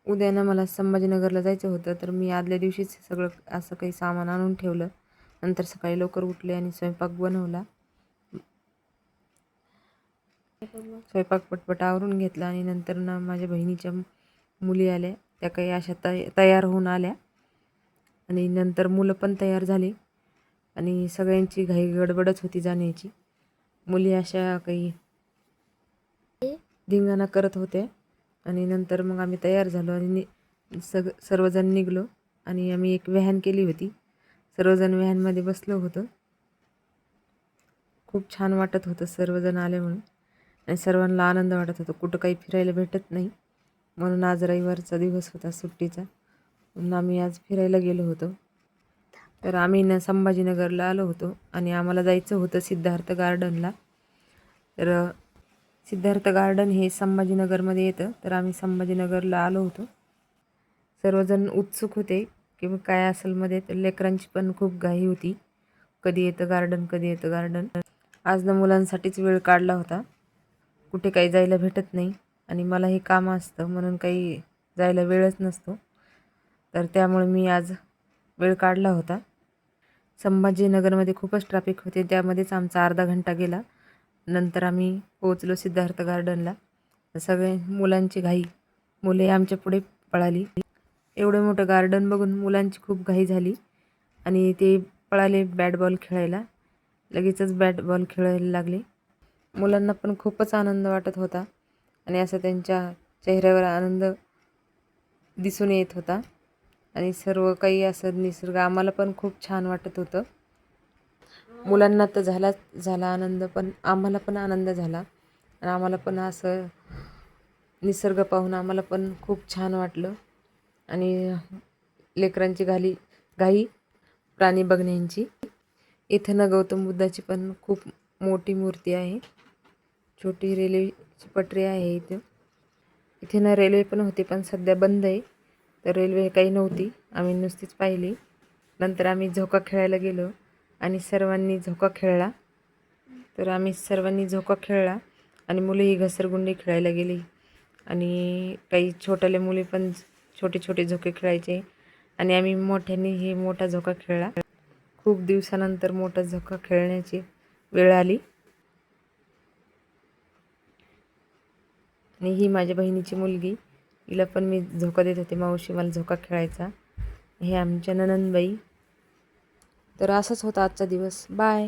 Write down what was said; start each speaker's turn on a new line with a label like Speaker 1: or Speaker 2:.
Speaker 1: उद्या ना मला संभाजीनगरला जायचं होतं, तर मी आदल्या दिवशीच सगळं असं काही सामान आणून ठेवलं. नंतर सकाळी लवकर उठले आणि स्वयंपाक बनवला. स्वयंपाक पटपट आवरून घेतला आणि नंतर ना माझ्या बहिणीच्या मुली आल्या. त्या काही अशा तयार होऊन आल्या आणि नंतर मुलं पण तयार झाली आणि सगळ्यांची घाई गडबडच होती जाण्याची. मुली अशा काही धिंगाणा करत होत्या आणि नंतर मग आम्ही तयार झालो आणि सर्वजण निघलो आणि आम्ही एक व्हॅन केली होती. सर्वजण व्हॅनमध्ये बसलो होतो. खूप छान वाटत होतं सर्वजण आले म्हणून आणि सर्वांना आनंद वाटत होता. कुठं काही फिरायला भेटत नाही म्हणून आज रविवारचा दिवस होता सुट्टीचा, म्हणून आम्ही आज फिरायला गेलो होतो. तर आम्ही ना संभाजीनगरला आलो होतो आणि आम्हाला जायचं होतं सिद्धार्थ गार्डनला. तर सिद्धार्थ गार्डन हे संभाजीनगरमध्ये येतं. तर आम्ही संभाजीनगरला आलो होतो. सर्वजण उत्सुक होते की मग काय असेल मध्ये. तर लेकरांची पण खूप घाई होती, कधी येतं गार्डन, कधी येतं गार्डन. आज ना मुलांसाठीच वेळ काढला होता. कुठे काही जायला भेटत नाही आणि मला हे काम असतं म्हणून काही जायला वेळच नसतो. तर त्यामुळे मी आज वेळ काढला होता. संभाजीनगरमध्ये खूपच ट्रॅफिक होते, त्यामध्येच आमचा अर्धा घंटा गेला. नंतर आम्ही पोहोचलो सिद्धार्थ गार्डनला. सगळे मुलांची घाई, मुले आमच्या पुढे पळाली. एवढं मोठं गार्डन बघून मुलांची खूप घाई झाली आणि ते पळाले बॅट बॉल खेळायला. लगेचच बॅट बॉल खेळायला लागले. मुलांना पण खूपच आनंद वाटत होता आणि असं त्यांच्या चेहऱ्यावर आनंद दिसून येत होता आणि सर्व काही असं निसर्ग आम्हाला पण खूप छान वाटत होतं. मुलांना तर झाला आनंद, पण आम्हाला पण आनंद झाला आणि आम्हाला पण असं निसर्ग पाहून आम्हाला पण खूप छान वाटलं आणि लेकरांची घाई प्राणी बघण्याची. इथं ना गौतम बुद्धाची पण खूप मोठी मूर्ती आहे. छोटी रेल्वेची पटरी आहे इथं. इथे ना रेल्वे पण होती, पण सध्या बंद आहे. तर रेल्वे काही नव्हती, आम्ही नुसतीच पाहिली. नंतर आम्ही झोका खेळायला गेलो आणि सर्वांनी झोका खेळला. तर आम्ही सर्वांनी झोका खेळला आणि मुले ही घसरगुंडी खेळायला गेली आणि काही छोट्याले मुली पण छोटे छोटे झोके खेळायचे आणि आम्ही मोठ्यांनी हे मोठा झोका खेळला. खूप दिवसानंतर मोठा झोका खेळण्याची वेळ आली आणि ही माझ्या बहिणीची मुलगी, हिला पण मी झोका देत होते, मावशी मला झोका खेळायचा. हे आमच्या नणंदबाई. तर असाच होता आजचा दिवस. बाय.